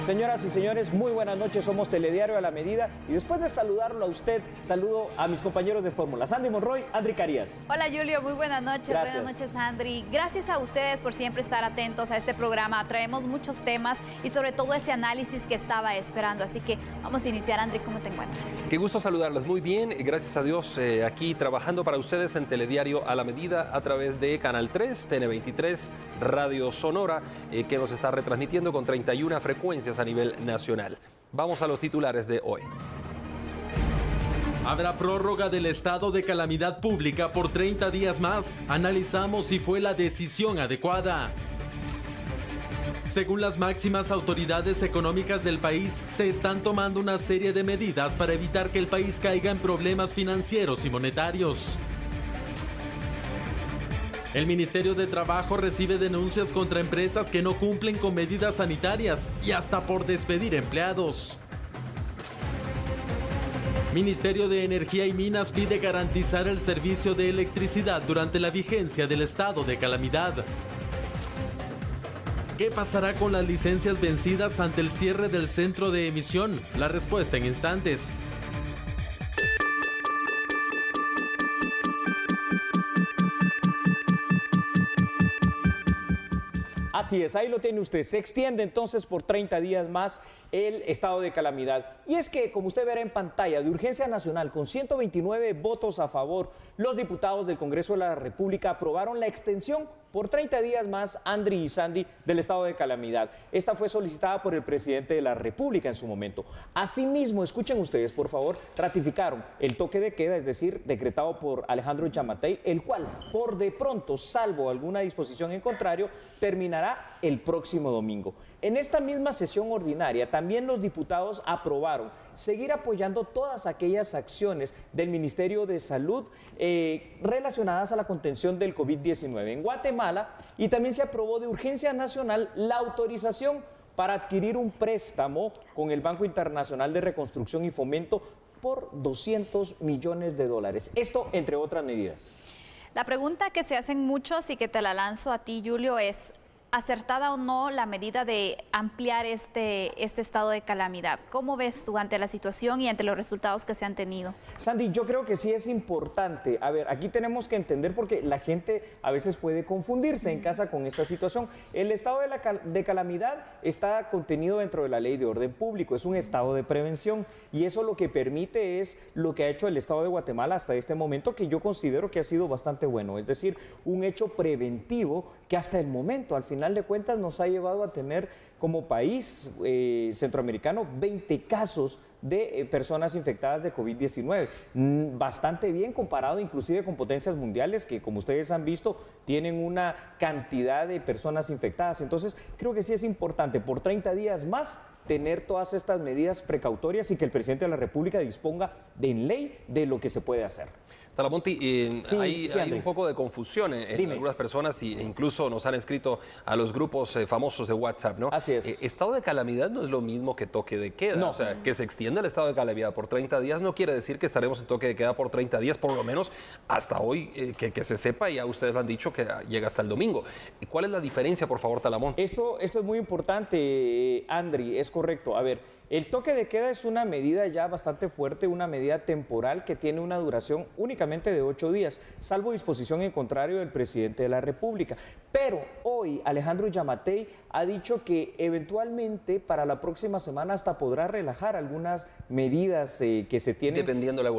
Señoras y señores, muy buenas noches, somos Telediario a la Medida y después de saludarlo a usted, saludo a mis compañeros de fórmula, Sandy Monroy, Andri Carías. Hola Julio, muy buenas noches. Gracias. Buenas noches Andri. Gracias a ustedes por siempre estar atentos a este programa. Traemos muchos temas y sobre todo ese análisis que estaba esperando. Así que vamos a iniciar. Andri, ¿cómo te encuentras? Qué gusto saludarlos, muy bien, gracias a Dios, aquí trabajando para ustedes en Telediario a la Medida a través de Canal 3, TN23, Radio Sonora, que nos está retransmitiendo con 31 frecuencias a nivel nacional. Vamos a los titulares de hoy. Habrá prórroga del estado de calamidad pública por 30 días más. Analizamos si fue la decisión adecuada. Según las máximas autoridades económicas del país, se están tomando una serie de medidas para evitar que el país caiga en problemas financieros y monetarios. El Ministerio de Trabajo recibe denuncias contra empresas que no cumplen con medidas sanitarias y hasta por despedir empleados. Ministerio de Energía y Minas pide garantizar el servicio de electricidad durante la vigencia del estado de calamidad. ¿Qué pasará con las licencias vencidas ante el cierre del centro de emisión? La respuesta en instantes. Así es, ahí lo tiene usted. Se extiende entonces por 30 días más el estado de calamidad. Y es que, como usted verá en pantalla, de urgencia nacional, con 129 votos a favor, los diputados del Congreso de la República aprobaron la extensión por 30 días más, Andri y Sandy, del estado de calamidad. Esta fue solicitada por el presidente de la República en su momento. Asimismo, escuchen ustedes, por favor, ratificaron el toque de queda, es decir, decretado por Alejandro Yamatei, el cual, por de pronto, salvo alguna disposición en contrario, terminará el próximo domingo. En esta misma sesión ordinaria, también los diputados aprobaron seguir apoyando todas aquellas acciones del Ministerio de Salud relacionadas a la contención del COVID-19 en Guatemala, y también se aprobó de urgencia nacional la autorización para adquirir un préstamo con el Banco Internacional de Reconstrucción y Fomento por $200 millones. Esto entre otras medidas. La pregunta que se hacen muchos y que te la lanzo a ti, Julio, es: ¿acertada o no la medida de ampliar este estado de calamidad? ¿Cómo ves tú ante la situación y ante los resultados que se han tenido? Sandy, yo creo que sí es importante. A ver, aquí tenemos que entender, porque la gente a veces puede confundirse en casa con esta situación. El estado de calamidad está contenido dentro de la Ley de Orden Público, es un estado de prevención, y eso lo que permite es lo que ha hecho el Estado de Guatemala hasta este momento, que yo considero que ha sido bastante bueno, es decir, un hecho preventivo que hasta el momento, al final de cuentas, nos ha llevado a tener como país centroamericano 20 casos de personas infectadas de COVID-19. Bastante bien comparado inclusive con potencias mundiales que, como ustedes han visto, tienen una cantidad de personas infectadas. Entonces, creo que sí es importante por 30 días más tener todas estas medidas precautorias y que el presidente de la República disponga de en ley de lo que se puede hacer. Talamonte, hay un poco de confusión en algunas personas, e incluso nos han escrito a los grupos famosos de WhatsApp, ¿no? Así es. Estado de calamidad no es lo mismo que toque de queda. No. O sea, que se extienda el estado de calamidad por 30 días no quiere decir que estaremos en toque de queda por 30 días, por lo menos hasta hoy, que se sepa, ya ustedes lo han dicho, que llega hasta el domingo. ¿Cuál es la diferencia, por favor, Talamonte? Esto es muy importante, Andri, es correcto. A ver, el toque de queda es una medida ya bastante fuerte, una medida temporal que tiene una duración únicamente de 8 días, salvo disposición en contrario del presidente de la República. Pero hoy Alejandro Yamatei ha dicho que eventualmente para la próxima semana hasta podrá relajar algunas medidas que se tienen. Dependiendo la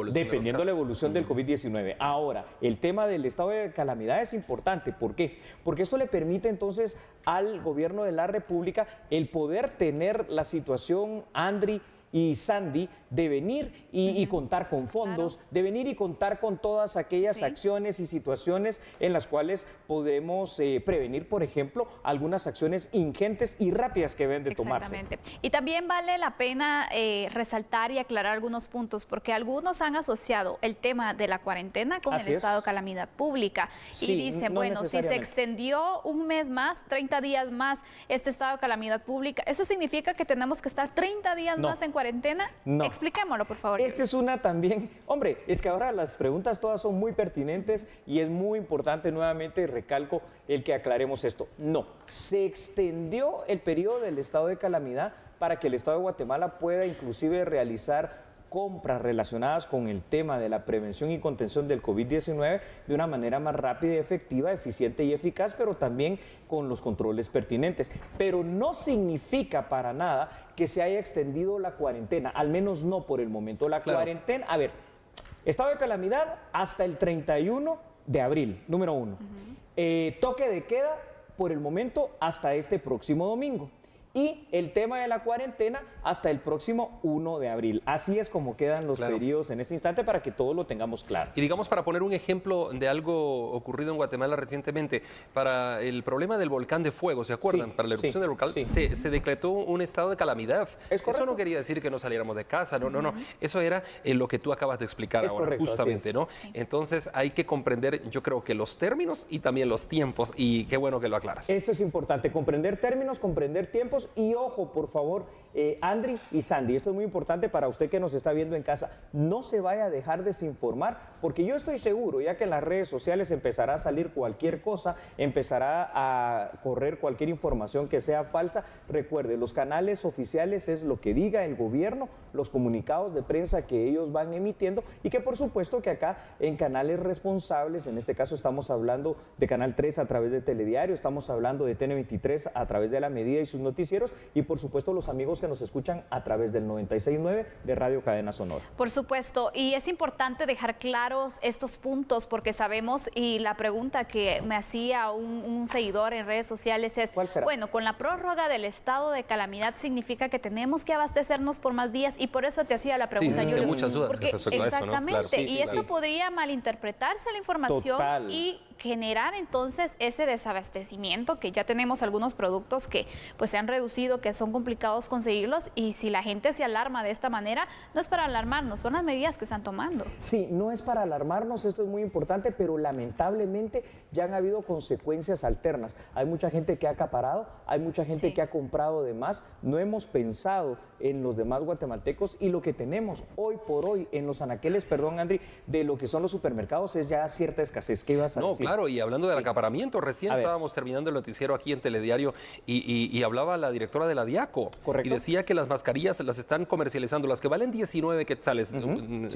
evolución. Del COVID-19. Ahora, el tema del estado de calamidad es importante. ¿Por qué? Porque esto le permite entonces al gobierno de la República el poder tener la situación, Andri y Sandy, de venir y contar con fondos, claro, de venir y contar con todas aquellas acciones y situaciones en las cuales podremos prevenir, por ejemplo, algunas acciones ingentes y rápidas que deben de tomarse. Exactamente. Y también vale la pena resaltar y aclarar algunos puntos, porque algunos han asociado el tema de la cuarentena con el estado de calamidad pública. Y dicen, no bueno, si se extendió un mes más, 30 días más este estado de calamidad pública, ¿eso significa que tenemos que estar 30 días más en cuarentena? cuarentena? No. Expliquémoslo, por favor. Esta es una también, hombre, es que ahora las preguntas todas son muy pertinentes y es muy importante, nuevamente recalco, el que aclaremos esto. No, se extendió el periodo del estado de calamidad para que el Estado de Guatemala pueda inclusive realizar compras relacionadas con el tema de la prevención y contención del COVID-19 de una manera más rápida y efectiva, eficiente y eficaz, pero también con los controles pertinentes. Pero no significa para nada que se haya extendido la cuarentena, al menos no por el momento. La cuarentena, a ver, estado de calamidad hasta el 31 de abril, número 1. Toque de queda por el momento hasta este próximo domingo. Y el tema de la cuarentena hasta el próximo 1 de abril. Así es como quedan los periodos en este instante para que todos lo tengamos claro. Y digamos, para poner un ejemplo de algo ocurrido en Guatemala recientemente, para el problema del volcán de fuego, ¿se acuerdan? Sí, Para la erupción del volcán se decretó un estado de calamidad. Eso no quería decir que no saliéramos de casa, no. Eso era lo que tú acabas de explicar ahora, correcto, justamente, ¿no? Sí. Entonces hay que comprender, yo creo que los términos y también los tiempos, y qué bueno que lo aclaras. Esto es importante, comprender términos, comprender tiempos. Y ojo, por favor, Andri y Sandy, esto es muy importante para usted que nos está viendo en casa, no se vaya a dejar desinformar, porque yo estoy seguro, ya que en las redes sociales empezará a salir cualquier cosa, empezará a correr cualquier información que sea falsa. Recuerde, los canales oficiales es lo que diga el gobierno, los comunicados de prensa que ellos van emitiendo, y que por supuesto que acá en canales responsables, en este caso estamos hablando de Canal 3 a través de Telediario, estamos hablando de TN23 a través de La Medida y sus noticieros, y por supuesto los amigos que nos escuchan a través del 96.9 de Radio Cadena Sonora. Por supuesto, y es importante dejar claros estos puntos porque sabemos, y la pregunta que me hacía un seguidor en redes sociales es, ¿cuál será? Bueno, con la prórroga del estado de calamidad significa que tenemos que abastecernos por más días, y por eso te hacía la pregunta. Sí, muchas dudas porque, respecto a eso, ¿no? Exactamente, Claro. y esto podría malinterpretarse la información. Total. Y generar entonces ese desabastecimiento, que ya tenemos algunos productos que pues se han reducido, que son complicados conseguirlos, y si la gente se alarma de esta manera, no es para alarmarnos, son las medidas que están tomando. Sí, no es para alarmarnos, esto es muy importante, pero lamentablemente ya han habido consecuencias alternas. Hay mucha gente que ha acaparado, hay mucha gente que ha comprado de más, no hemos pensado en los demás guatemaltecos, y lo que tenemos hoy por hoy en los anaqueles, perdón Andri, de lo que son los supermercados es ya cierta escasez. ¿Qué ibas a decir? Claro, y hablando del acaparamiento, recién estábamos terminando el noticiero aquí en Telediario y hablaba la directora de la Diaco. Correcto. Y decía que las mascarillas las están comercializando, las que valen 19 quetzales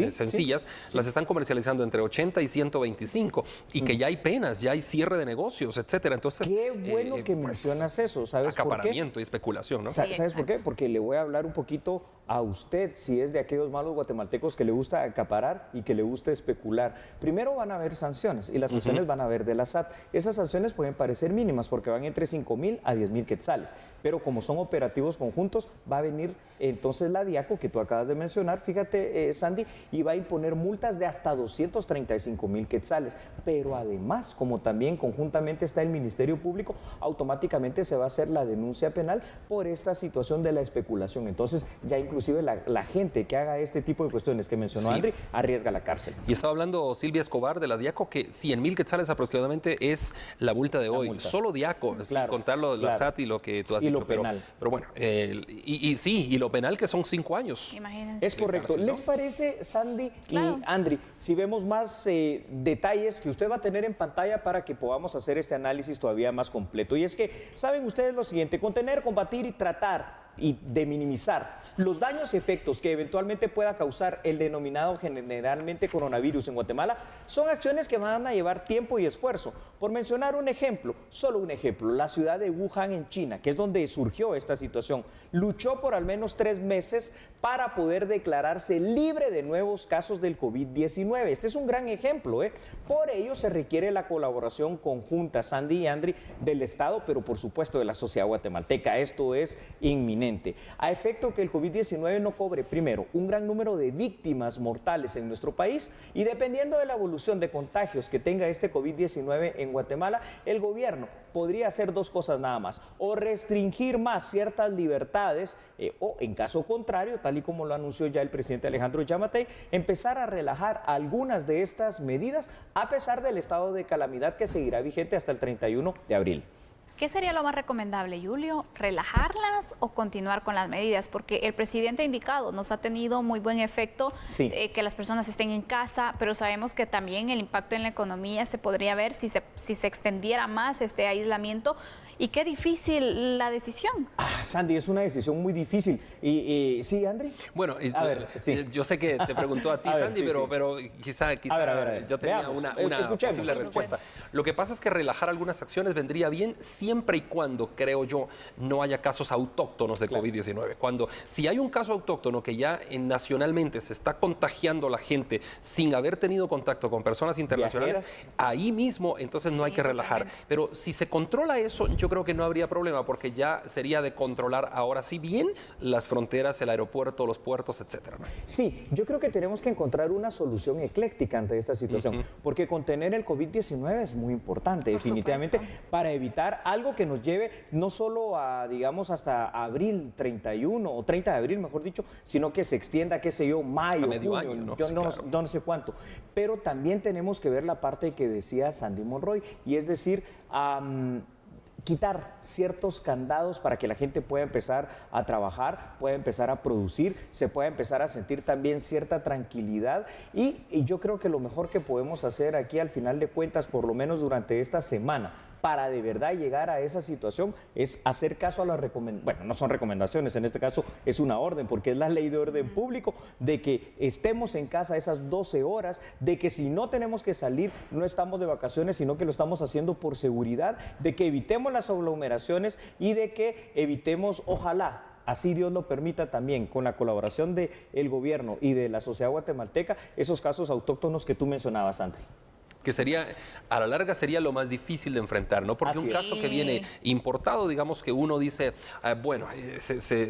sencillas, las están comercializando entre 80 y 125, y que ya hay penas, ya hay cierre de negocios, etcétera. Entonces, qué bueno que mencionas eso, ¿sabes por qué? Acaparamiento y especulación, ¿no? Sí, ¿Sabes por qué? Porque le voy a hablar un poquito a usted, si es de aquellos malos guatemaltecos que le gusta acaparar y que le gusta especular. Primero van a haber sanciones, y las sanciones van a haber de la SAT. Esas sanciones pueden parecer mínimas porque van entre 5,000 a 10,000 quetzales, pero como son operativos conjuntos, va a venir entonces la Diaco, que tú acabas de mencionar, fíjate Sandy, y va a imponer multas de hasta 235,000 quetzales. Pero además, como también conjuntamente está el Ministerio Público, automáticamente se va a hacer la denuncia penal por esta situación de la especulación. Entonces ya inclusive la gente que haga este tipo de cuestiones que mencionó Andri, arriesga la cárcel. Y estaba hablando Silvia Escobar de la Diaco, que 100,000 quetzales aproximadamente es la multa de hoy. Solo Diaco, sin contar la SAT y lo que tú has dicho. Lo penal. Pero bueno, y lo penal, que son 5 años. Imagínense. Es correcto. Cárcel, ¿no? ¿Les parece, Sandy y Andri, si vemos más detalles que usted va a tener en pantalla para que podamos hacer este análisis todavía más completo? Y es que, ¿saben ustedes lo siguiente? Contener, combatir y tratar y de minimizar los daños y efectos que eventualmente pueda causar el denominado generalmente coronavirus en Guatemala son acciones que van a llevar tiempo y esfuerzo. Por mencionar un ejemplo, solo un ejemplo, la ciudad de Wuhan en China, que es donde surgió esta situación, luchó por al menos 3 meses para poder declararse libre de nuevos casos del COVID-19. Este es un gran ejemplo, ¿eh? Por ello se requiere la colaboración conjunta, Sandy y Andri, del Estado, pero por supuesto de la sociedad guatemalteca. Esto es inminente. A efecto que el COVID-19 no cobre, primero, un gran número de víctimas mortales en nuestro país, y dependiendo de la evolución de contagios que tenga este COVID-19 en Guatemala, el gobierno podría hacer 2 cosas nada más: o restringir más ciertas libertades, o en caso contrario, tal y como lo anunció ya el presidente Alejandro Yamatei, empezar a relajar algunas de estas medidas a pesar del estado de calamidad que seguirá vigente hasta el 31 de abril. ¿Qué sería lo más recomendable, Julio? ¿Relajarlas o continuar con las medidas? Porque el presidente ha indicado, nos ha tenido muy buen efecto que las personas estén en casa, pero sabemos que también el impacto en la economía se podría ver si se extendiera más este aislamiento. Y qué difícil la decisión. Sandy, es una decisión muy difícil. ¿Sí, André? Bueno, a ver, yo sé que te preguntó a ti, Sandy, pero quizá yo tenía una posible respuesta. Lo que pasa es que relajar algunas acciones vendría bien siempre y cuando, creo yo, no haya casos autóctonos de COVID-19. Si hay un caso autóctono que ya nacionalmente se está contagiando la gente sin haber tenido contacto con personas internacionales, ahí mismo entonces no hay que relajar. Pero si se controla eso, yo creo que no habría problema, porque ya sería de controlar ahora sí bien las fronteras, el aeropuerto, los puertos, etcétera, ¿no? Sí, yo creo que tenemos que encontrar una solución ecléctica ante esta situación, porque contener el COVID-19 es muy importante, definitivamente, para evitar algo que nos lleve no solo a, digamos, hasta abril 31 o 30 de abril, mejor dicho, sino que se extienda, qué sé yo, mayo, medio junio, año, ¿no? Yo no sé cuánto. Pero también tenemos que ver la parte que decía Sandy Monroy, y es decir, quitar ciertos candados para que la gente pueda empezar a trabajar, pueda empezar a producir, se pueda empezar a sentir también cierta tranquilidad y yo creo que lo mejor que podemos hacer aquí al final de cuentas, por lo menos durante esta semana, para de verdad llegar a esa situación es hacer caso a las recomendaciones, bueno, no son recomendaciones, en este caso es una orden, porque es la ley de orden público, de que estemos en casa esas 12 horas, de que si no tenemos que salir, no estamos de vacaciones, sino que lo estamos haciendo por seguridad, de que evitemos las aglomeraciones y de que evitemos, ojalá, así Dios lo permita también, con la colaboración del gobierno y de la sociedad guatemalteca, esos casos autóctonos que tú mencionabas, André. Que sería, a la larga sería lo más difícil de enfrentar, ¿no? Porque un caso que viene importado, digamos que uno dice, bueno,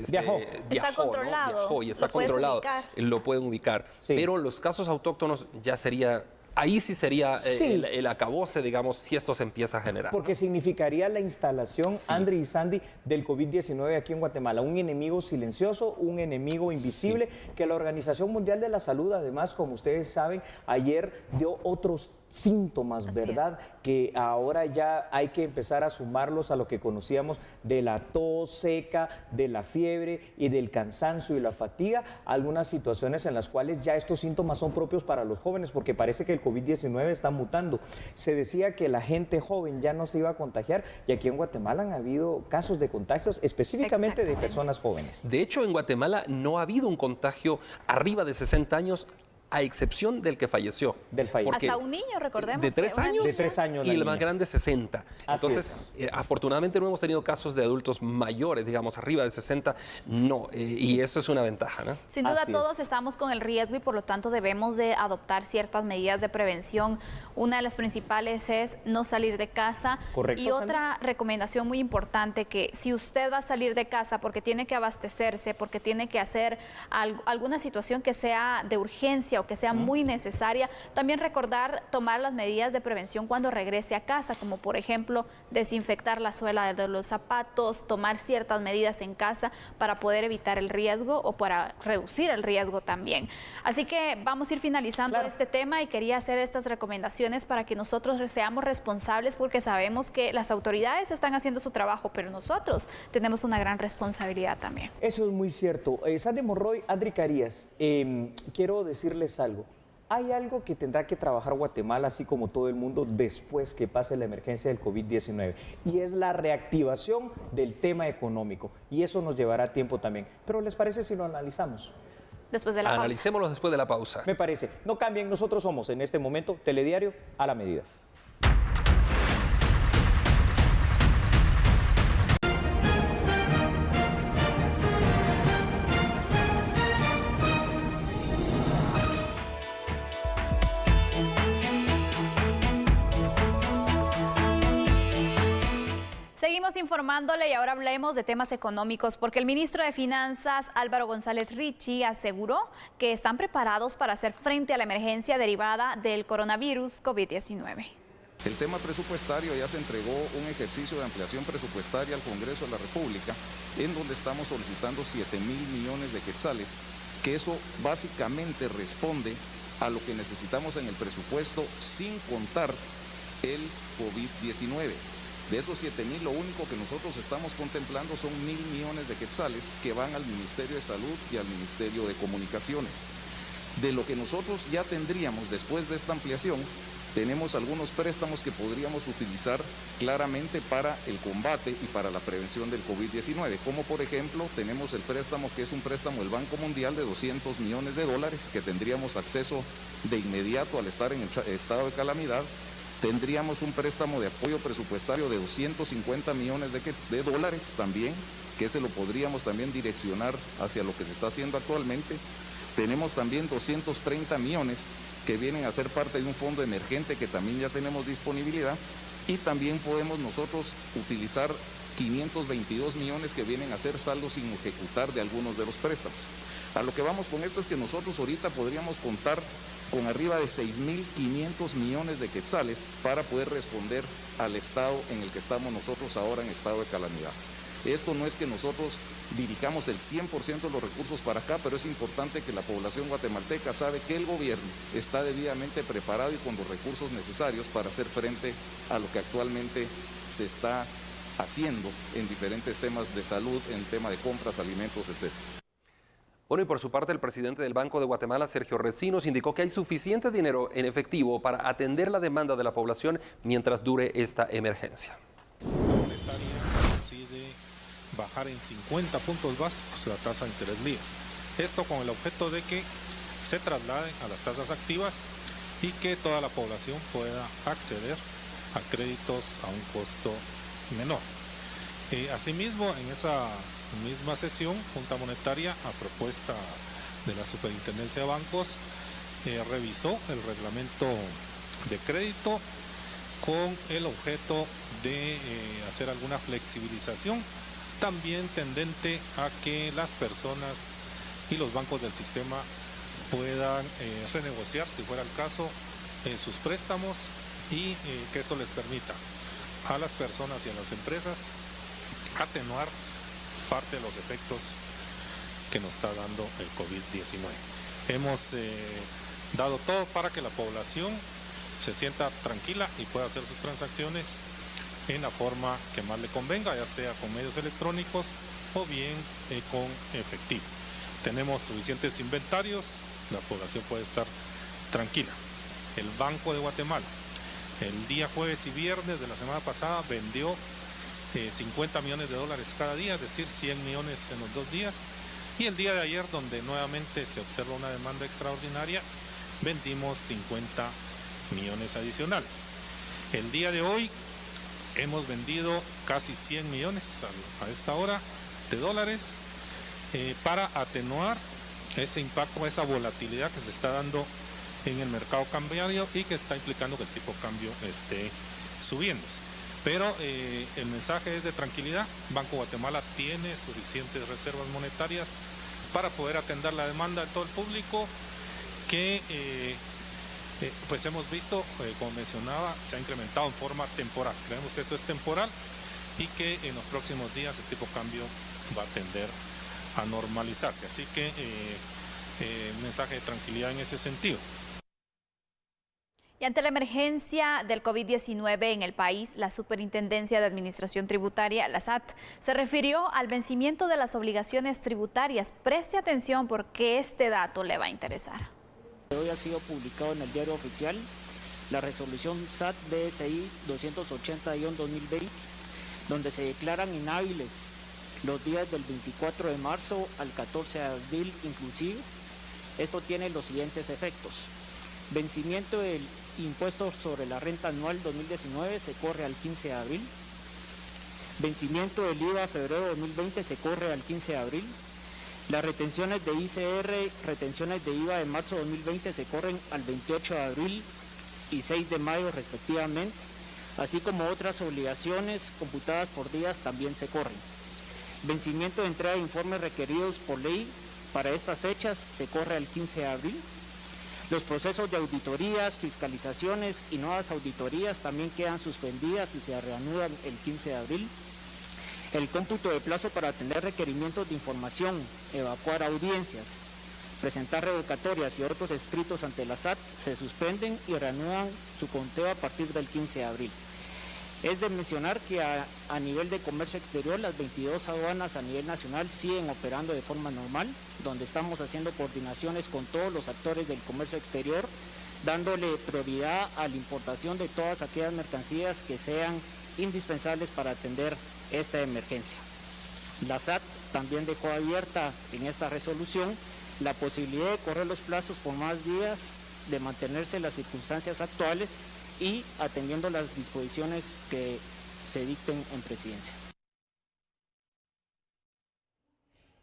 viajó, está controlado, ¿no? Viajó y está controlado, lo pueden ubicar. Pero los casos autóctonos ya sería... Ahí sí sería el acabose, digamos, si esto se empieza a generar. Porque significaría la instalación, André y Sandy, del COVID-19 aquí en Guatemala. Un enemigo silencioso, un enemigo invisible, que la Organización Mundial de la Salud, además, como ustedes saben, ayer dio otros síntomas, ¿verdad? Que ahora ya hay que empezar a sumarlos a lo que conocíamos de la tos seca, de la fiebre y del cansancio y la fatiga, algunas situaciones en las cuales ya estos síntomas son propios para los jóvenes, porque parece que el COVID-19 está mutando. Se decía que la gente joven ya no se iba a contagiar y aquí en Guatemala han habido casos de contagios específicamente de personas jóvenes. De hecho, en Guatemala no ha habido un contagio arriba de 60 años, a excepción del que falleció. Hasta un niño, recordemos. De 3 años. De 3 años. Y el más grande 60. Entonces, afortunadamente no hemos tenido casos de adultos mayores, digamos, arriba de 60. No, y eso es una ventaja, ¿no? Sin duda todos estamos con el riesgo y por lo tanto debemos de adoptar ciertas medidas de prevención. Una de las principales es no salir de casa. Correcto, y otra recomendación muy importante, que si usted va a salir de casa porque tiene que abastecerse, porque tiene que hacer alguna situación que sea de urgencia o que sea muy necesaria, también recordar tomar las medidas de prevención cuando regrese a casa, como por ejemplo desinfectar la suela de los zapatos, tomar ciertas medidas en casa para poder evitar el riesgo o para reducir el riesgo también. Así que vamos a ir finalizando este tema y quería hacer estas recomendaciones para que nosotros seamos responsables, porque sabemos que las autoridades están haciendo su trabajo, pero nosotros tenemos una gran responsabilidad también. Eso es muy cierto. Sandy Monroy, André Carías, quiero decirles algo. Hay algo que tendrá que trabajar Guatemala, así como todo el mundo, después que pase la emergencia del COVID-19, y es la reactivación del tema económico, y eso nos llevará tiempo también. Pero ¿les parece si lo analizamos? Después de la pausa. Analicémoslo después de la pausa. Me parece. No cambien, nosotros somos en este momento Telediario a la medida. Seguimos informándole y ahora hablemos de temas económicos, porque el ministro de Finanzas, Álvaro González Richie, aseguró que están preparados para hacer frente a la emergencia derivada del coronavirus COVID-19. El tema presupuestario, ya se entregó un ejercicio de ampliación presupuestaria al Congreso de la República, en donde estamos solicitando 7.000 millones de quetzales, que eso básicamente responde a lo que necesitamos en el presupuesto sin contar el COVID-19. De esos 7.000, lo único que nosotros estamos contemplando son 1.000 millones de quetzales que van al Ministerio de Salud y al Ministerio de Comunicaciones. De lo que nosotros ya tendríamos después de esta ampliación, tenemos algunos préstamos que podríamos utilizar claramente para el combate y para la prevención del COVID-19, como por ejemplo tenemos el préstamo que es un préstamo del Banco Mundial de $200 millones, que tendríamos acceso de inmediato al estar en el estado de calamidad. Tendríamos un préstamo de apoyo presupuestario de $250 millones también, que ese lo podríamos también direccionar hacia lo que se está haciendo actualmente. Tenemos también 230 millones que vienen a ser parte de un fondo emergente que también ya tenemos disponibilidad, y también podemos nosotros utilizar 522 millones que vienen a ser saldos sin ejecutar de algunos de los préstamos. A lo que vamos con esto es que nosotros ahorita podríamos contar con arriba de 6.500 millones de quetzales para poder responder al estado en el que estamos nosotros ahora, en estado de calamidad. Esto no es que nosotros dirijamos el 100% de los recursos para acá, pero es importante que la población guatemalteca sabe que el gobierno está debidamente preparado y con los recursos necesarios para hacer frente a lo que actualmente se está haciendo en diferentes temas de salud, en tema de compras, alimentos, etc. Bueno, y por su parte el presidente del Banco de Guatemala, Sergio Recinos, indicó que hay suficiente dinero en efectivo para atender la demanda de la población mientras dure esta emergencia. Bajar en 50 puntos básicos la tasa de interés libre. Esto con el objeto de que se traslade a las tasas activas y que toda la población pueda acceder a créditos a un costo menor. Asimismo, en esa misma sesión, Junta Monetaria, a propuesta de la Superintendencia de Bancos, revisó el reglamento de crédito con el objeto de hacer alguna flexibilización, también tendente a que las personas y los bancos del sistema puedan renegociar, si fuera el caso, sus préstamos, y que eso les permita a las personas y a las empresas atenuar parte de los efectos que nos está dando el COVID-19. Hemos dado todo para que la población se sienta tranquila y pueda hacer sus transacciones en la forma que más le convenga, ya sea con medios electrónicos o bien con efectivo. Tenemos suficientes inventarios, la población puede estar tranquila. El Banco de Guatemala, el día jueves y viernes de la semana pasada, vendió 50 millones de dólares cada día, es decir, 100 millones en los 2 días. Y el día de ayer, donde nuevamente se observa una demanda extraordinaria, vendimos 50 millones adicionales. El día de hoy hemos vendido casi 100 millones a esta hora de dólares para atenuar ese impacto, esa volatilidad que se está dando en el mercado cambiario y que está implicando que el tipo de cambio esté subiéndose. Pero el mensaje es de tranquilidad. Banco Guatemala tiene suficientes reservas monetarias para poder atender la demanda de todo el público que pues hemos visto, como mencionaba, se ha incrementado en forma temporal. Creemos que esto es temporal y que en los próximos días el tipo de cambio va a tender a normalizarse. Así que mensaje de tranquilidad en ese sentido. Y ante la emergencia del COVID-19 en el país, la Superintendencia de Administración Tributaria, la SAT, se refirió al vencimiento de las obligaciones tributarias. Preste atención porque este dato le va a interesar. Hoy ha sido publicado en el Diario Oficial la resolución SAT BSI 280-2020, donde se declaran inhábiles los días del 24 de marzo al 14 de abril inclusive. Esto tiene los siguientes efectos. Vencimiento del impuesto sobre la renta anual 2019 se corre al 15 de abril. Vencimiento del IVA febrero 2020 se corre al 15 de abril. Las retenciones de ICR, retenciones de IVA de marzo 2020 se corren al 28 de abril y 6 de mayo respectivamente, así como otras obligaciones computadas por días también se corren. Vencimiento de entrega de informes requeridos por ley para estas fechas se corre al 15 de abril. Los procesos de auditorías, fiscalizaciones y nuevas auditorías también quedan suspendidas y se reanudan el 15 de abril. El cómputo de plazo para atender requerimientos de información, evacuar audiencias, presentar revocatorias y otros escritos ante la SAT se suspenden y reanudan su conteo a partir del 15 de abril. Es de mencionar que a nivel de comercio exterior, las 22 aduanas a nivel nacional siguen operando de forma normal, donde estamos haciendo coordinaciones con todos los actores del comercio exterior, dándole prioridad a la importación de todas aquellas mercancías que sean indispensables para atender esta emergencia. La SAT también dejó abierta en esta resolución la posibilidad de correr los plazos por más días, de mantenerse las circunstancias actuales y atendiendo las disposiciones que se dicten en presidencia.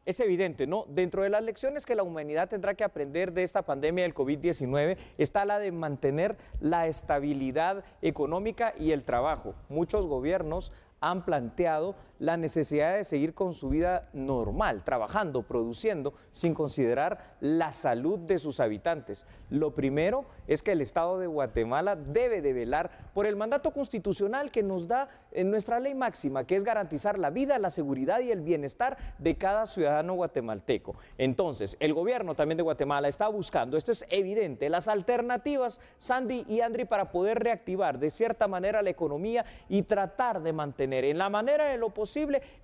Es evidente, ¿no? Dentro de las lecciones que la humanidad tendrá que aprender de esta pandemia del COVID-19 está la de mantener la estabilidad económica y el trabajo. Muchos gobiernos han planteado la necesidad de seguir con su vida normal, trabajando, produciendo, sin considerar la salud de sus habitantes. Lo primero es que el Estado de Guatemala debe de velar por el mandato constitucional que nos da en nuestra ley máxima, que es garantizar la vida, la seguridad y el bienestar de cada ciudadano guatemalteco. Entonces, el gobierno también de Guatemala está buscando, esto es evidente, las alternativas, Sandy y Andri, para poder reactivar de cierta manera la economía y tratar de mantener en la manera de lo posible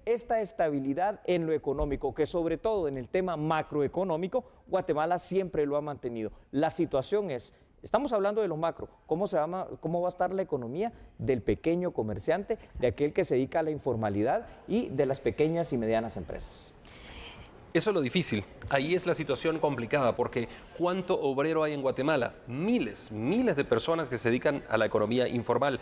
esta estabilidad en lo económico, que sobre todo en el tema macroeconómico, Guatemala siempre lo ha mantenido. La situación es, estamos hablando de lo macro, ¿cómo va a estar la economía del pequeño comerciante, de aquel que se dedica a la informalidad y de las pequeñas y medianas empresas? Eso es lo difícil. Ahí es la situación complicada, porque ¿cuánto obrero hay en Guatemala? Miles de personas que se dedican a la economía informal.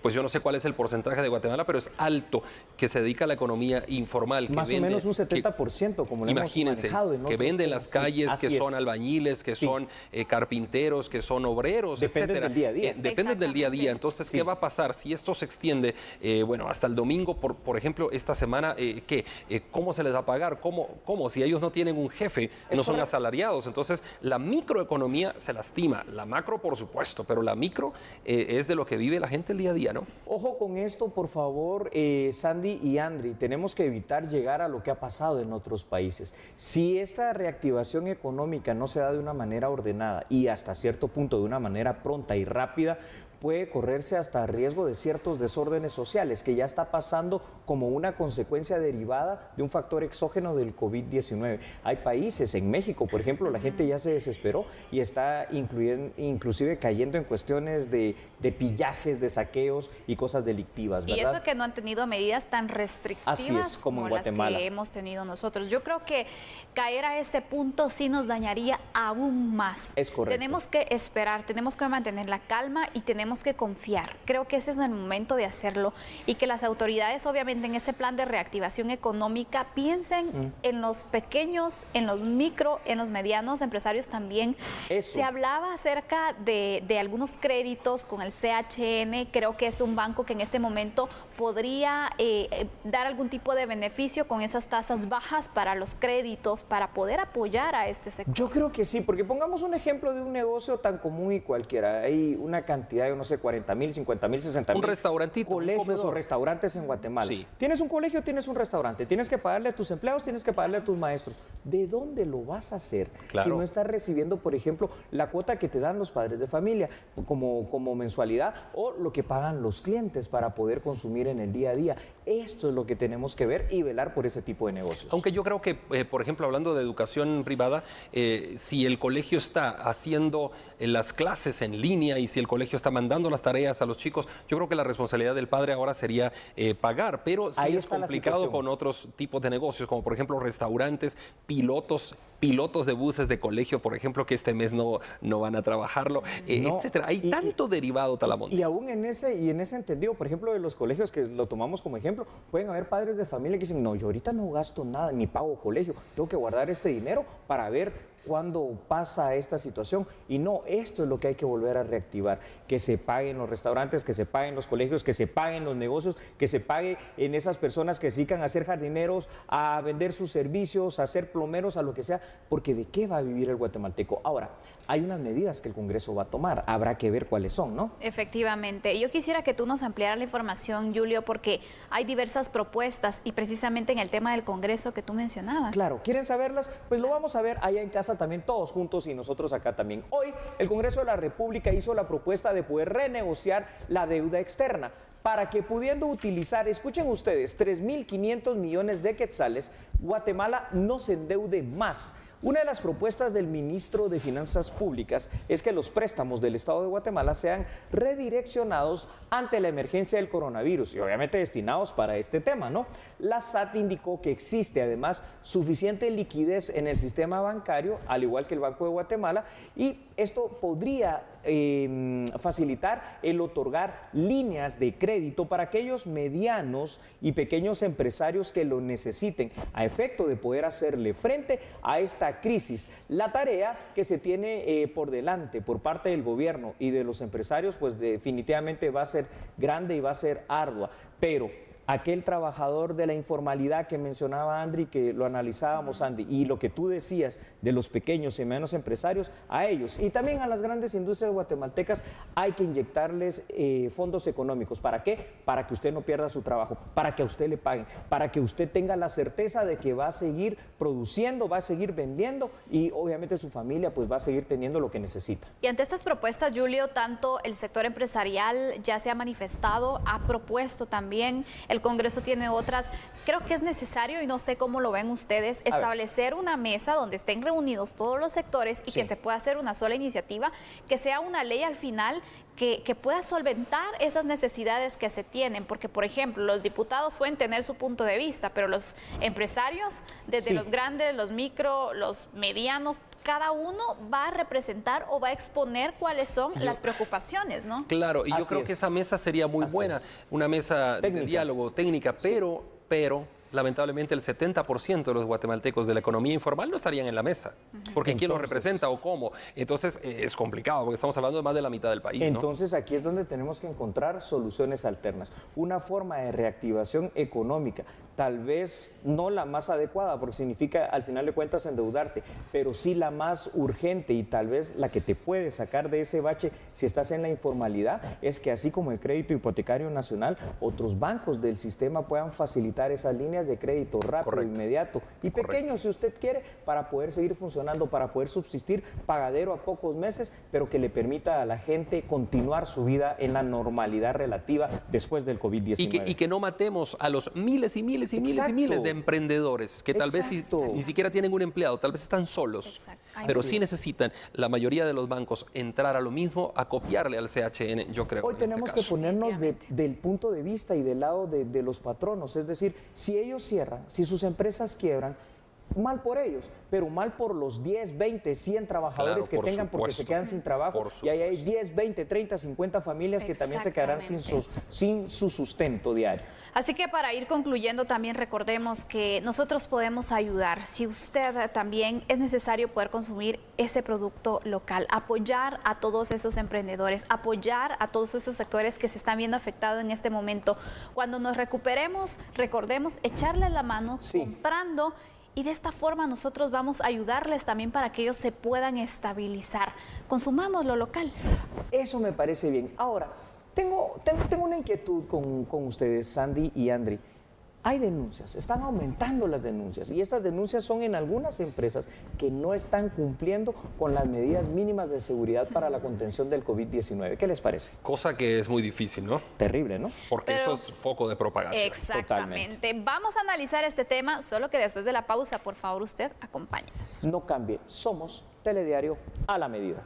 Pues yo no sé cuál es el porcentaje de Guatemala, pero es alto que se dedica a la economía informal. Más o menos un 70%, como lo hemos manejado en otros que venden las calles, sí, que son albañiles, que son carpinteros, que son obreros, dependen etcétera. del día a día. Dependen del día a día. Entonces, ¿qué va a pasar si esto se extiende, bueno, hasta el domingo, por ejemplo, esta semana? ¿Cómo se les va a pagar? ¿Cómo? Si ellos no tienen un jefe, no son asalariados. Entonces, la microeconomía se lastima. La macro, por supuesto, pero la micro es de lo que vive la gente el día a día, ¿no? Ojo con esto, por favor, Sandy y Andri. Tenemos que evitar llegar a lo que ha pasado en otros países. Si esta reactivación económica no se da de una manera ordenada y hasta cierto punto de una manera pronta y rápida, puede correrse hasta riesgo de ciertos desórdenes sociales, que ya está pasando como una consecuencia derivada de un factor exógeno del COVID-19. Hay países, en México, por ejemplo, la gente ya se desesperó y está inclusive cayendo en cuestiones de pillajes, de saqueos y cosas delictivas, ¿verdad? Y eso que no han tenido medidas tan restrictivas como las que hemos tenido nosotros. Yo creo que caer a ese punto sí nos dañaría aún más. Es correcto. Tenemos que esperar, tenemos que mantener la calma y tenemos que confiar. Creo que ese es el momento de hacerlo y que las autoridades, obviamente, en ese plan de reactivación económica piensen en los pequeños, en los micro, en los medianos empresarios también. Eso. Se hablaba acerca de algunos créditos con el CHN. Creo que es un banco que en este momento podría dar algún tipo de beneficio con esas tasas bajas para los créditos, para poder apoyar a este sector. Yo creo que sí, porque pongamos un ejemplo de un negocio tan común y cualquiera. Hay una cantidad de, no sé, 40,000, 50,000, 60,000. Un restaurantito, colegios o restaurantes en Guatemala. Sí. Tienes un colegio, tienes un restaurante, tienes que pagarle a tus empleados, tienes que pagarle a tus maestros. ¿De dónde lo vas a hacer? Claro. Si no estás recibiendo, por ejemplo, la cuota que te dan los padres de familia como mensualidad o lo que pagan los clientes para poder consumir en el día a día. Esto es lo que tenemos que ver y velar por ese tipo de negocios. Aunque yo creo que, por ejemplo, hablando de educación privada, si el colegio está haciendo las clases en línea y si el colegio está mandando las tareas a los chicos, yo creo que la responsabilidad del padre ahora sería pagar, pero sí es complicado con otros tipos de negocios, como por ejemplo restaurantes, pilotos de buses de colegio, por ejemplo, que este mes no van a trabajarlo, etcétera. Hay tanto derivado, Talamonte. Y aún en ese entendido, por ejemplo, de los colegios que lo tomamos como ejemplo, pueden haber padres de familia que dicen, no, yo ahorita no gasto nada, ni pago colegio, tengo que guardar este dinero para ver cuándo pasa esta situación. Y no, esto es lo que hay que volver a reactivar, que se paguen los restaurantes, que se paguen los colegios, que se paguen los negocios, que se pague en esas personas que se dedican a ser jardineros, a vender sus servicios, a ser plomeros, a lo que sea, porque ¿de qué va a vivir el guatemalteco? Ahora, hay unas medidas que el Congreso va a tomar, habrá que ver cuáles son, ¿no? Efectivamente. Yo quisiera que tú nos ampliaras la información, Julio, porque hay diversas propuestas y precisamente en el tema del Congreso que tú mencionabas. Claro, ¿quieren saberlas? Pues lo vamos a ver allá en casa casa también todos juntos y nosotros acá también. Hoy el Congreso de la República hizo la propuesta de poder renegociar la deuda externa para que pudiendo utilizar, escuchen ustedes, 3.500 millones de quetzales, Guatemala no se endeude más. Una de las propuestas del ministro de Finanzas Públicas es que los préstamos del Estado de Guatemala sean redireccionados ante la emergencia del coronavirus y obviamente destinados para este tema, ¿no? La SAT indicó que existe además suficiente liquidez en el sistema bancario, al igual que el Banco de Guatemala, y esto podría facilitar el otorgar líneas de crédito para aquellos medianos y pequeños empresarios que lo necesiten a efecto de poder hacerle frente a esta crisis. La tarea que se tiene por delante por parte del gobierno y de los empresarios pues definitivamente va a ser grande y va a ser ardua, pero aquel trabajador de la informalidad que mencionaba Andri, que lo analizábamos, Andy, y lo que tú decías de los pequeños y medianos empresarios, a ellos y también a las grandes industrias guatemaltecas hay que inyectarles fondos económicos. ¿Para qué? Para que usted no pierda su trabajo, para que a usted le paguen, para que usted tenga la certeza de que va a seguir produciendo, va a seguir vendiendo y obviamente su familia pues va a seguir teniendo lo que necesita. Y ante estas propuestas, Julio, tanto el sector empresarial ya se ha manifestado, ha propuesto también. El Congreso tiene otras. Creo que es necesario, y no sé cómo lo ven ustedes, establecer una mesa donde estén reunidos todos los sectores y que se pueda hacer una sola iniciativa, que sea una ley al final que pueda solventar esas necesidades que se tienen, porque por ejemplo los diputados pueden tener su punto de vista, pero los empresarios, desde los grandes, los micro, los medianos, cada uno va a representar o va a exponer cuáles son las preocupaciones, ¿no? Claro, y yo creo que esa mesa sería muy buena, una mesa de diálogo técnica, pero lamentablemente el 70% de los guatemaltecos de la economía informal no estarían en la mesa, porque ¿quién los representa o cómo? Entonces es complicado, porque estamos hablando de más de la mitad del país, ¿no? Entonces aquí es donde tenemos que encontrar soluciones alternas, una forma de reactivación económica, tal vez no la más adecuada, porque significa al final de cuentas endeudarte, pero sí la más urgente y tal vez la que te puede sacar de ese bache si estás en la informalidad, es que así como el crédito hipotecario nacional, otros bancos del sistema puedan facilitar esas líneas de crédito rápido, inmediato y pequeño si usted quiere, para poder seguir funcionando, para poder subsistir, pagadero a pocos meses, pero que le permita a la gente continuar su vida en la normalidad relativa después del COVID-19. Y que no matemos a los miles y miles y miles y miles de emprendedores que tal vez ni siquiera tienen un empleado, tal vez están solos, pero sí necesitan la mayoría de los bancos entrar a lo mismo, a copiarle al CHN, yo creo. Hoy tenemos que ponernos del punto de vista y del lado de los patronos, es decir, si ellos cierran, si sus empresas quiebran, mal por ellos, pero mal por los 10, 20, 100 trabajadores que tengan, porque se quedan sin trabajo y ahí hay 10, 20, 30, 50 familias que también se quedarán sin su sustento diario. Así que para ir concluyendo también recordemos que nosotros podemos ayudar. Si usted también es necesario poder consumir ese producto local, apoyar a todos esos emprendedores, apoyar a todos esos sectores que se están viendo afectados en este momento. Cuando nos recuperemos, recordemos echarles la mano comprando. Y de esta forma nosotros vamos a ayudarles también para que ellos se puedan estabilizar. Consumamos lo local. Eso me parece bien. Ahora, tengo una inquietud con ustedes, Sandy y Andri. Hay denuncias, están aumentando las denuncias y estas denuncias son en algunas empresas que no están cumpliendo con las medidas mínimas de seguridad para la contención del COVID-19. ¿Qué les parece? Cosa que es muy difícil, ¿no? Terrible, ¿no? Porque eso es foco de propagación. Exactamente. Totalmente. Vamos a analizar este tema, solo que después de la pausa, por favor, usted acompáñenos. No cambie, somos Telediario a la medida.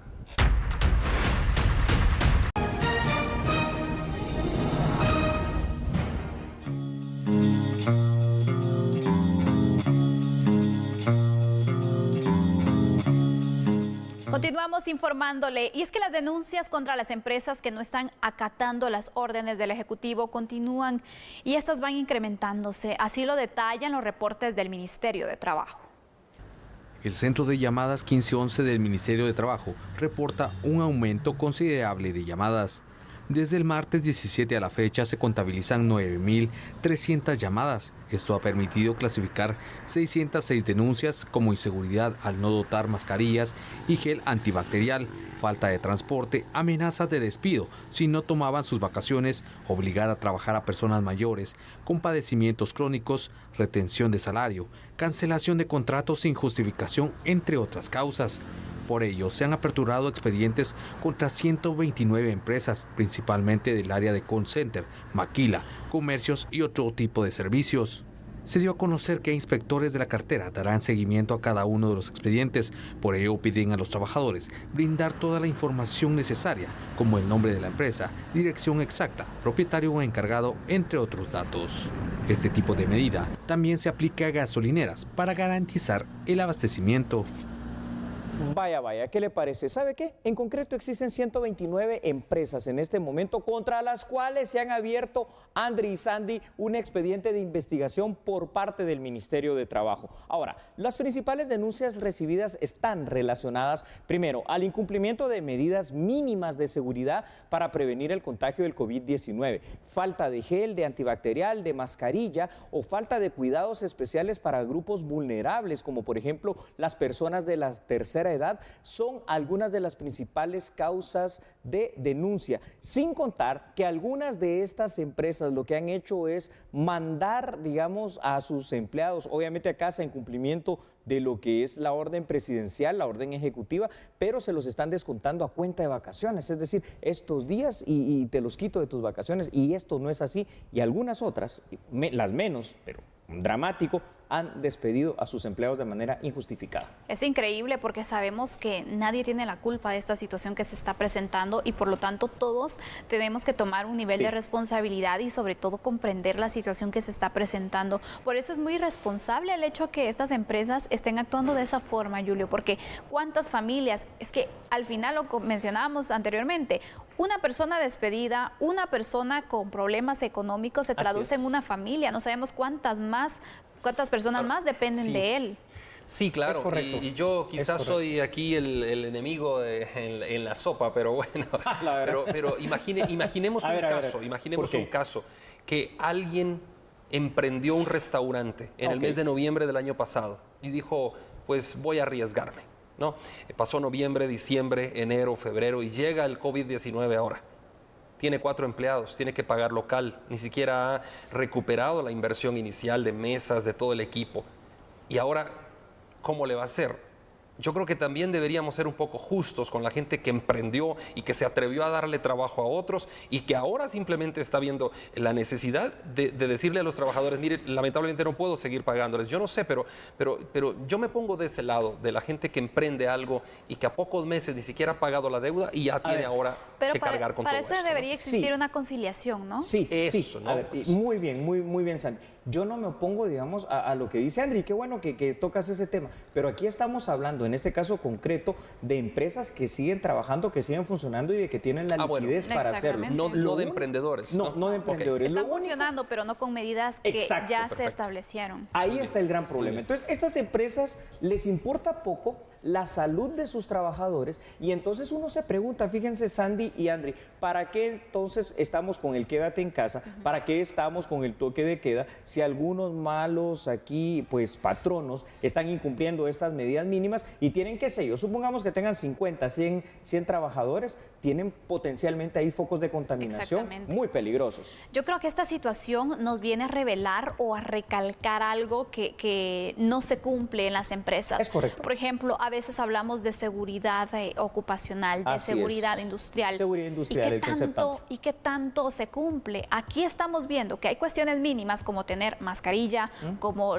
Continuamos informándole, y es que las denuncias contra las empresas que no están acatando las órdenes del Ejecutivo continúan y estas van incrementándose, así lo detallan los reportes del Ministerio de Trabajo. El Centro de Llamadas 1511 del Ministerio de Trabajo reporta un aumento considerable de llamadas. Desde el martes 17 a la fecha se contabilizan 9.300 llamadas. Esto ha permitido clasificar 606 denuncias como inseguridad al no dotar mascarillas y gel antibacterial, falta de transporte, amenazas de despido si no tomaban sus vacaciones, obligar a trabajar a personas mayores con padecimientos crónicos, retención de salario, cancelación de contratos sin justificación, entre otras causas. Por ello, se han aperturado expedientes contra 129 empresas, principalmente del área de call center, maquila, comercios y otro tipo de servicios. Se dio a conocer que inspectores de la cartera darán seguimiento a cada uno de los expedientes. Por ello, piden a los trabajadores brindar toda la información necesaria, como el nombre de la empresa, dirección exacta, propietario o encargado, entre otros datos. Este tipo de medida también se aplica a gasolineras para garantizar el abastecimiento. Vaya, vaya, ¿qué le parece? ¿Sabe qué? En concreto existen 129 empresas en este momento contra las cuales se han abierto, Andri y Sandy, un expediente de investigación por parte del Ministerio de Trabajo. Ahora, las principales denuncias recibidas están relacionadas, primero, al incumplimiento de medidas mínimas de seguridad para prevenir el contagio del COVID-19, falta de gel, de antibacterial, de mascarilla o falta de cuidados especiales para grupos vulnerables, como por ejemplo las personas de la tercera edad, son algunas de las principales causas de denuncia, sin contar que algunas de estas empresas lo que han hecho es mandar, digamos, a sus empleados, obviamente a casa en cumplimiento de lo que es la orden presidencial, la orden ejecutiva, pero se los están descontando a cuenta de vacaciones, es decir, estos días y te los quito de tus vacaciones, y esto no es así, y algunas otras, las menos, pero dramático, han despedido a sus empleados de manera injustificada. Es increíble porque sabemos que nadie tiene la culpa de esta situación que se está presentando y por lo tanto todos tenemos que tomar un nivel de responsabilidad y sobre todo comprender la situación que se está presentando. Por eso es muy irresponsable el hecho que estas empresas estén actuando de esa forma, Julio, porque cuántas familias, es que al final lo mencionábamos anteriormente, una persona despedida, una persona con problemas económicos se traduce en una familia, no sabemos cuántas personas más dependen de él. Sí, claro, y yo quizás soy aquí el enemigo en la sopa, pero bueno, pero imaginemos un caso que alguien emprendió un restaurante en el mes de noviembre del año pasado y dijo, pues voy a arriesgarme, ¿no? Pasó noviembre, diciembre, enero, febrero y llega el COVID-19 ahora. Tiene 4 empleados, tiene que pagar local, ni siquiera ha recuperado la inversión inicial de mesas, de todo el equipo. Y ahora, ¿cómo le va a hacer? Yo creo que también deberíamos ser un poco justos con la gente que emprendió y que se atrevió a darle trabajo a otros y que ahora simplemente está viendo la necesidad de decirle a los trabajadores, mire, lamentablemente no puedo seguir pagándoles. Yo no sé, pero yo me pongo de ese lado, de la gente que emprende algo y que a pocos meses ni siquiera ha pagado la deuda y ya tiene ahora que cargar con todo esto. Para eso debería existir una conciliación, ¿no? Sí, eso, ¿no? A ver, muy bien, Sandy. Yo no me opongo, digamos, a lo que dice Andri, qué bueno que tocas ese tema, pero aquí estamos hablando, en este caso concreto, de empresas que siguen trabajando, que siguen funcionando y de que tienen la liquidez para hacerlo. No de emprendedores. No de emprendedores. Están funcionando, pero no con medidas que ya se establecieron. Ahí está el gran problema. Entonces, estas empresas les importa poco la salud de sus trabajadores y entonces uno se pregunta, fíjense Sandy y Andri, ¿para qué entonces estamos con el quédate en casa? ¿Para qué estamos con el toque de queda? Si algunos malos aquí, pues patronos, están incumpliendo estas medidas mínimas y tienen, qué sé yo, supongamos que tengan 50, 100 trabajadores, tienen potencialmente ahí focos de contaminación muy peligrosos. Yo creo que esta situación nos viene a revelar o a recalcar algo que no se cumple en las empresas. Es correcto. Por ejemplo, a veces hablamos de seguridad ocupacional, de seguridad industrial. Seguridad industrial, ¿Y qué tanto se cumple? Aquí estamos viendo que hay cuestiones mínimas como tener mascarilla, como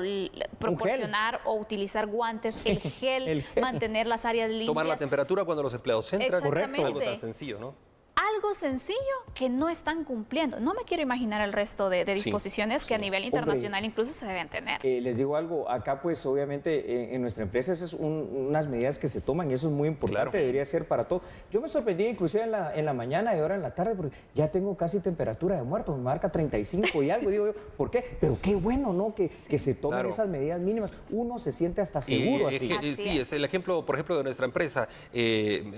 proporcionar o utilizar guantes, el gel, mantener las áreas limpias. Tomar la temperatura cuando los empleados entran. Correcto. Algo tan sencillo, ¿no? Algo sencillo que no están cumpliendo. No me quiero imaginar el resto de disposiciones que a nivel internacional incluso se deben tener. Les digo algo, acá pues obviamente en nuestra empresa esas son unas medidas que se toman y eso es muy importante, debería ser para todo. Yo me sorprendí inclusive en la mañana y ahora en la tarde porque ya tengo casi temperatura de muerto, me marca 35 y algo, digo yo, ¿por qué? Pero qué bueno, ¿no? Que se tomen esas medidas mínimas, uno se siente hasta seguro así. Sí, es el ejemplo, por ejemplo, de nuestra empresa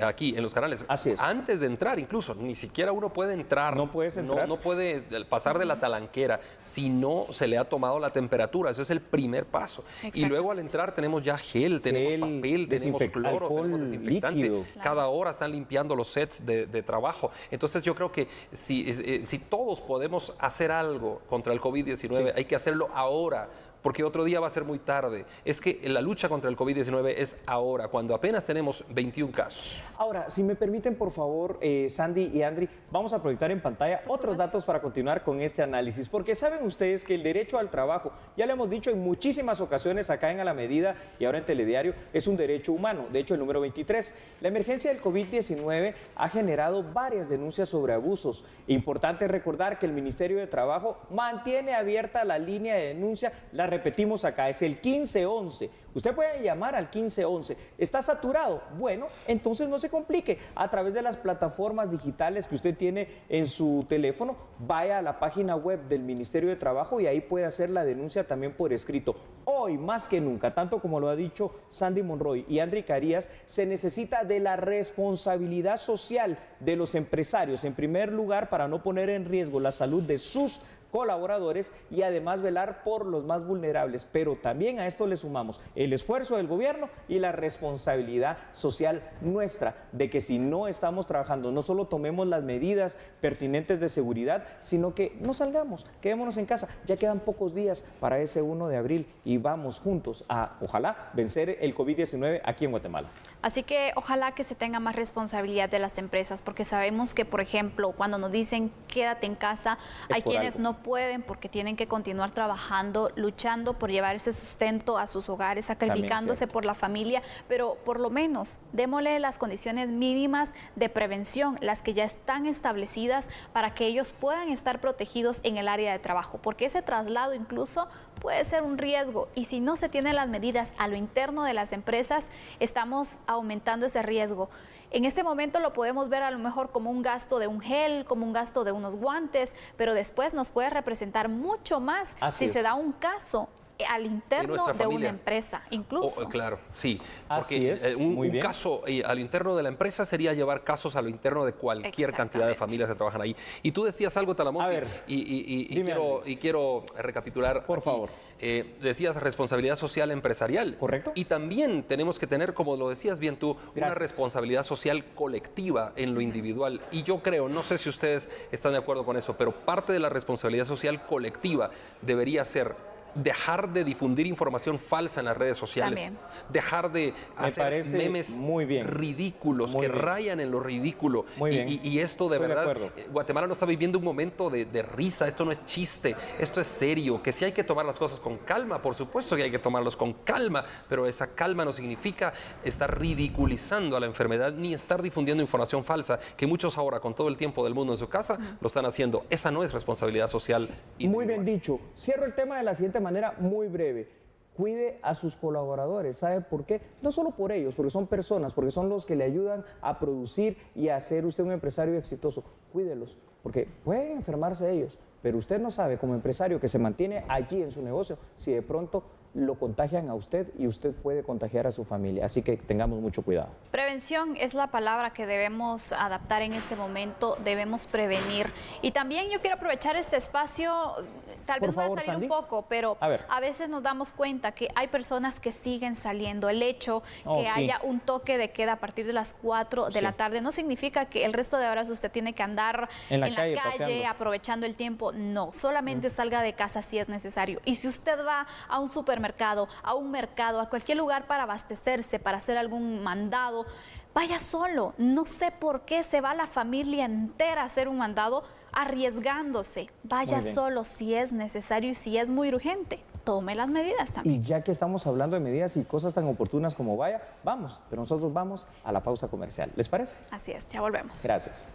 aquí en Los Canales. Así es. Antes de entrar incluso, ni siquiera uno puede entrar. No puedes entrar. No puede pasar de la talanquera si no se le ha tomado la temperatura. Ese es el primer paso. Exacto. Y luego al entrar tenemos ya gel, tenemos papel, tenemos cloro, tenemos desinfectante. Líquido. Cada hora están limpiando los sets de trabajo. Entonces yo creo que si todos podemos hacer algo contra el COVID-19, hay que hacerlo ahora, porque otro día va a ser muy tarde. Es que la lucha contra el COVID-19 es ahora, cuando apenas tenemos 21 casos. Ahora, si me permiten, por favor, Sandy y Andri, vamos a proyectar en pantalla otros datos para continuar con este análisis, porque saben ustedes que el derecho al trabajo, ya lo hemos dicho en muchísimas ocasiones acá en A la Medida y ahora en Telediario, es un derecho humano. De hecho, el número 23. La emergencia del COVID-19 ha generado varias denuncias sobre abusos. Importante recordar que el Ministerio de Trabajo mantiene abierta la línea de denuncia, la repetimos acá, es el 1511. Usted puede llamar al 1511. ¿Está saturado? Bueno, entonces no se complique. A través de las plataformas digitales que usted tiene en su teléfono, vaya a la página web del Ministerio de Trabajo y ahí puede hacer la denuncia también por escrito. Hoy, más que nunca, tanto como lo ha dicho Sandy Monroy y Andri Carías, se necesita de la responsabilidad social de los empresarios, en primer lugar, para no poner en riesgo la salud de sus colaboradores y además velar por los más vulnerables, pero también a esto le sumamos el esfuerzo del gobierno y la responsabilidad social nuestra de que si no estamos trabajando, no solo tomemos las medidas pertinentes de seguridad, sino que no salgamos, quedémonos en casa. Ya quedan pocos días para ese 1 de abril y vamos juntos a, ojalá, vencer el COVID-19 aquí en Guatemala. Así que ojalá que se tenga más responsabilidad de las empresas, porque sabemos que, por ejemplo, cuando nos dicen quédate en casa, hay quienes no pueden porque tienen que continuar trabajando, luchando por llevar ese sustento a sus hogares, sacrificándose por la familia, pero por lo menos démosle las condiciones mínimas de prevención, las que ya están establecidas para que ellos puedan estar protegidos en el área de trabajo, porque ese traslado incluso puede ser un riesgo y si no se tienen las medidas a lo interno de las empresas, estamos aumentando ese riesgo. En este momento lo podemos ver a lo mejor como un gasto de un gel, como un gasto de unos guantes, pero después nos puede representar mucho más si se da un caso al interno de una empresa, incluso. Claro, sí. Porque un caso al interno de la empresa sería llevar casos a lo interno de cualquier cantidad de familias que trabajan ahí. Y tú decías algo, Talamonte, y quiero recapitular. Por favor. Decías responsabilidad social empresarial. Correcto. Y también tenemos que tener, como lo decías bien tú, una responsabilidad social colectiva en lo individual. Y yo creo, no sé si ustedes están de acuerdo con eso, pero parte de la responsabilidad social colectiva debería ser dejar de difundir información falsa en las redes sociales, también dejar de hacer memes ridículos que rayan en lo ridículo. Y esto de verdad, Guatemala no está viviendo un momento de risa, esto no es chiste, esto es serio, que sí hay que tomar las cosas con calma, por supuesto que hay que tomarlos con calma, pero esa calma no significa estar ridiculizando a la enfermedad ni estar difundiendo información falsa, que muchos ahora con todo el tiempo del mundo en su casa lo están haciendo. Esa no es responsabilidad social. Muy bien dicho. Cierro el tema de la siguiente manera muy breve. Cuide a sus colaboradores. ¿Sabe por qué? No solo por ellos, porque son personas, porque son los que le ayudan a producir y a ser usted un empresario exitoso. Cuídelos, porque pueden enfermarse ellos, pero usted no sabe como empresario que se mantiene allí en su negocio si de pronto lo contagian a usted y usted puede contagiar a su familia. Así que tengamos mucho cuidado. Prevención es la palabra que debemos adaptar en este momento, debemos prevenir. Y también yo quiero aprovechar este espacio, tal vez voy a salir un poco, pero a veces nos damos cuenta que hay personas que siguen saliendo. El hecho que haya un toque de queda a partir de las 4 de la tarde no significa que el resto de horas usted tiene que andar en la calle aprovechando el tiempo. No, solamente salga de casa si es necesario. Y si usted va a un supermercado, a un mercado, a cualquier lugar para abastecerse, para hacer algún mandado, vaya solo. No sé por qué se va la familia entera a hacer un mandado arriesgándose. Vaya solo si es necesario y si es muy urgente. Tome las medidas también. Y ya que estamos hablando de medidas y cosas tan oportunas como vaya, vamos. Pero nosotros vamos a la pausa comercial. ¿Les parece? Así es, ya volvemos. Gracias.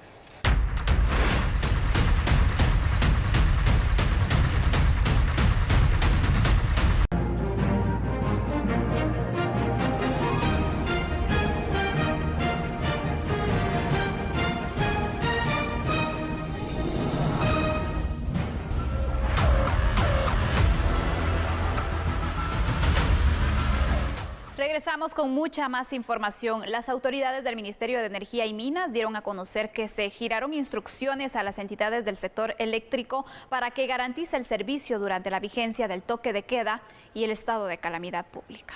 Regresamos con mucha más información. Las autoridades del Ministerio de Energía y Minas dieron a conocer que se giraron instrucciones a las entidades del sector eléctrico para que garantice el servicio durante la vigencia del toque de queda y el estado de calamidad pública.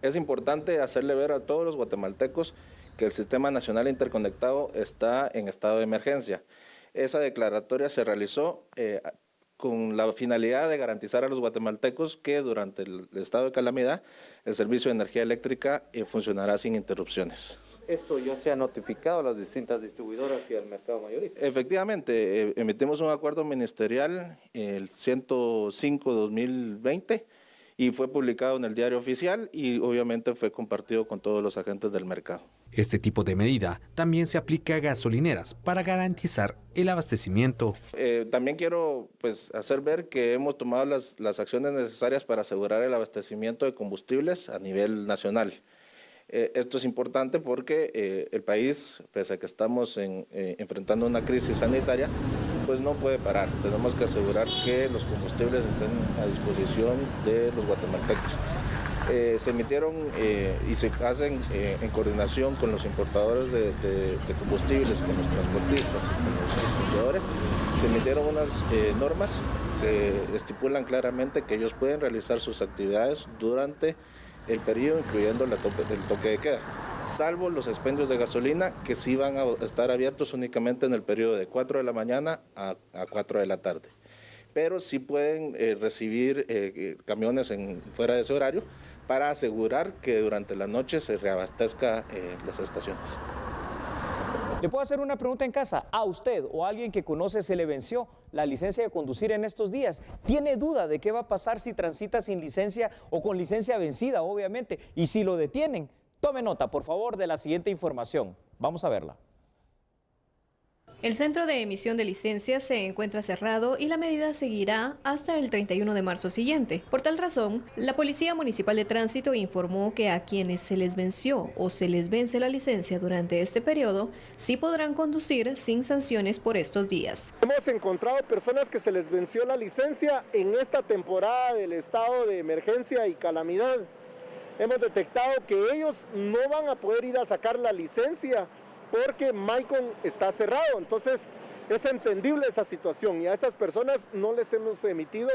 Es importante hacerle ver a todos los guatemaltecos que el Sistema Nacional Interconectado está en estado de emergencia. Esa declaratoria se realizó con la finalidad de garantizar a los guatemaltecos que durante el estado de calamidad el servicio de energía eléctrica funcionará sin interrupciones. ¿Esto ya se ha notificado a las distintas distribuidoras y al mercado mayorista? Efectivamente, emitimos un acuerdo ministerial, el 105-2020, y fue publicado en el Diario Oficial y obviamente fue compartido con todos los agentes del mercado. Este tipo de medida también se aplica a gasolineras para garantizar el abastecimiento. También quiero hacer ver que hemos tomado las acciones necesarias para asegurar el abastecimiento de combustibles a nivel nacional. Esto es importante porque el país, pese a que estamos enfrentando una crisis sanitaria, pues no puede parar. Tenemos que asegurar que los combustibles estén a disposición de los guatemaltecos. Se emitieron y se hacen en coordinación con los importadores de combustibles, con los transportistas y con los distribuidores. Se emitieron unas normas que estipulan claramente que ellos pueden realizar sus actividades durante el periodo, incluyendo el toque de queda, salvo los expendios de gasolina que sí van a estar abiertos únicamente en el periodo de 4 de la mañana a 4 de la tarde. Pero sí pueden recibir camiones fuera de ese horario para asegurar que durante la noche se reabastezca las estaciones. ¿Le puedo hacer una pregunta en casa? ¿A usted o a alguien que conoce se le venció la licencia de conducir en estos días? ¿Tiene duda de qué va a pasar si transita sin licencia o con licencia vencida, obviamente? Y si lo detienen, tome nota, por favor, de la siguiente información. Vamos a verla. El centro de emisión de licencias se encuentra cerrado y la medida seguirá hasta el 31 de marzo siguiente. Por tal razón, la Policía Municipal de Tránsito informó que a quienes se les venció o se les vence la licencia durante este periodo, sí podrán conducir sin sanciones por estos días. Hemos encontrado personas que se les venció la licencia en esta temporada del estado de emergencia y calamidad. Hemos detectado que ellos no van a poder ir a sacar la licencia porque Maicon está cerrado, entonces es entendible esa situación y a estas personas no les hemos emitido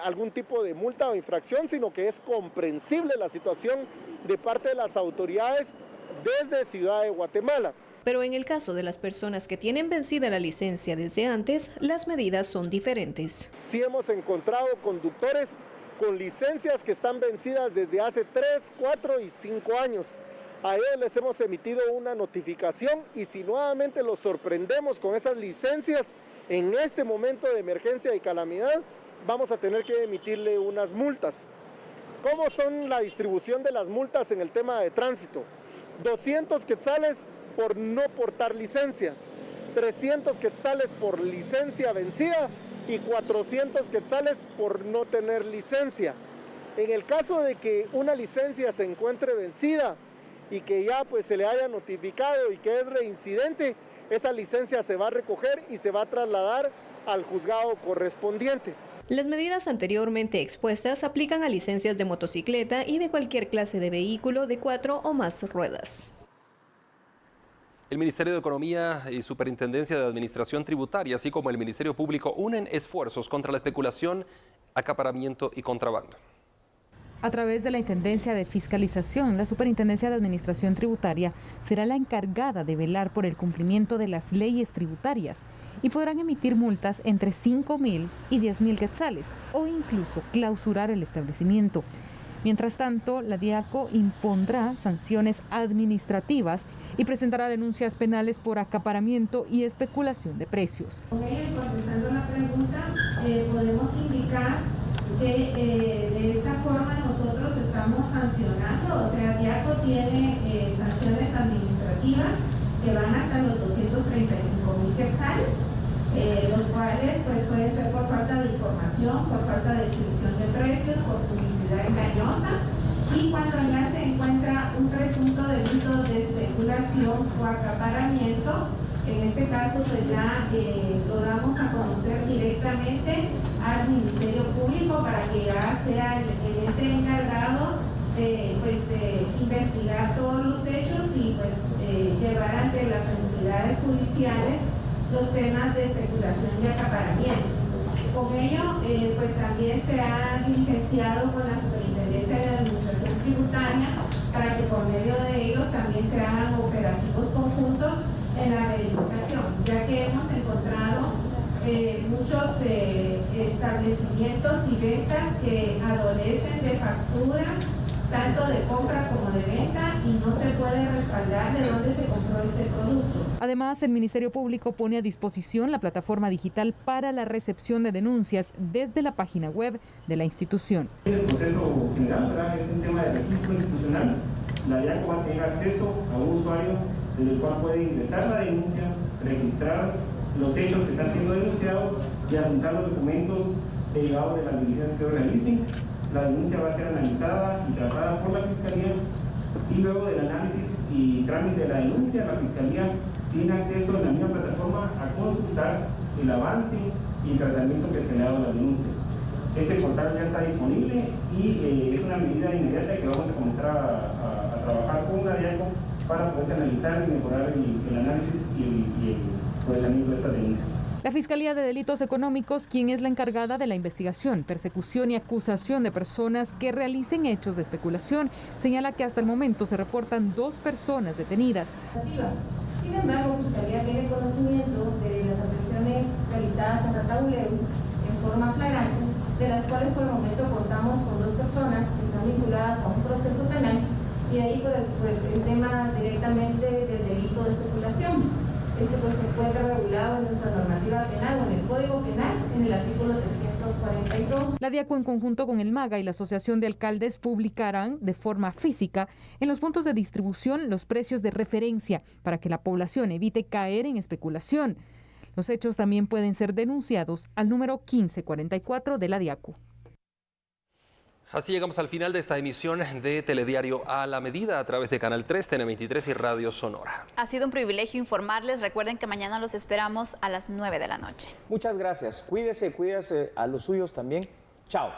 algún tipo de multa o infracción, sino que es comprensible la situación de parte de las autoridades desde Ciudad de Guatemala. Pero en el caso de las personas que tienen vencida la licencia desde antes, las medidas son diferentes. Sí hemos encontrado conductores con licencias que están vencidas desde hace 3, 4 y 5 años. A ellos les hemos emitido una notificación y si nuevamente los sorprendemos con esas licencias en este momento de emergencia y calamidad, vamos a tener que emitirle unas multas. ¿Cómo son la distribución de las multas en el tema de tránsito? 200 quetzales por no portar licencia, 300 quetzales por licencia vencida y 400 quetzales por no tener licencia. En el caso de que una licencia se encuentre vencida y que ya se le haya notificado y que es reincidente, esa licencia se va a recoger y se va a trasladar al juzgado correspondiente. Las medidas anteriormente expuestas aplican a licencias de motocicleta y de cualquier clase de vehículo de 4 o más ruedas. El Ministerio de Economía y Superintendencia de Administración Tributaria, así como el Ministerio Público, unen esfuerzos contra la especulación, acaparamiento y contrabando. A través de la Intendencia de Fiscalización, la Superintendencia de Administración Tributaria será la encargada de velar por el cumplimiento de las leyes tributarias y podrán emitir multas entre 5.000 y 10.000 quetzales o incluso clausurar el establecimiento. Mientras tanto, la DIACO impondrá sanciones administrativas y presentará denuncias penales por acaparamiento y especulación de precios. Contestando la pregunta, podemos indicar que de esta forma nosotros estamos sancionando, o sea, DIACO tiene sanciones administrativas que van hasta los 235.000 quetzales, los cuales pueden ser por falta de información, por falta de exhibición de precios, por publicidad engañosa, y cuando ya se encuentra un presunto delito de especulación o acaparamiento, en este caso ya lo damos a conocer directamente al Ministerio Público para que ya sea el ente encargado de investigar todos los hechos y pues llevar ante las entidades judiciales los temas de especulación y acaparamiento. Con ello, pues también se ha diligenciado con la Superintendencia de Administración Tributaria para que por medio de ellos también se hagan operativos conjuntos en la verificación, ya que hemos encontrado muchos establecimientos y ventas que adolecen de facturas tanto de compra como de venta y no se puede respaldar de dónde se compró este producto. Además, el Ministerio Público pone a disposición la plataforma digital para la recepción de denuncias desde la página web de la institución. El proceso general, ¿verdad?, es un tema de registro institucional. La DIACO va a tener acceso a un usuario desde el cual puede ingresar la denuncia, registrar los hechos que están siendo denunciados y adjuntar los documentos derivados de las diligencias que realicen. La denuncia va a ser analizada y tratada por la Fiscalía y luego del análisis y trámite de la denuncia, la Fiscalía tiene acceso en la misma plataforma a consultar el avance y el tratamiento que se le ha dado a las denuncias. Este portal ya está disponible y es una medida inmediata que vamos a comenzar a trabajar con la DIACO para poder analizar y mejorar el análisis y el procesamiento de estas denuncias. La Fiscalía de Delitos Económicos, quien es la encargada de la investigación, persecución y acusación de personas que realicen hechos de especulación, señala que hasta el momento se reportan 2 personas detenidas. Sin embargo, Fiscalía tiene conocimiento de las aprehensiones realizadas en Ratauleu en forma flagrante, de las cuales por el momento contamos con 2 personas que están vinculadas a un proceso penal y de ahí pues, el tema directamente del delito de especulación. Este pues se encuentra regulado en nuestra normativa penal o en el Código Penal en el artículo 342. La DIACO en conjunto con el MAGA y la Asociación de Alcaldes publicarán de forma física en los puntos de distribución los precios de referencia para que la población evite caer en especulación. Los hechos también pueden ser denunciados al número 1544 de la DIACO. Así llegamos al final de esta emisión de Telediario a la Medida a través de Canal 3, TN23 y Radio Sonora. Ha sido un privilegio informarles. Recuerden que mañana los esperamos a las 9 de la noche. Muchas gracias. Cuídese a los suyos también. Chao.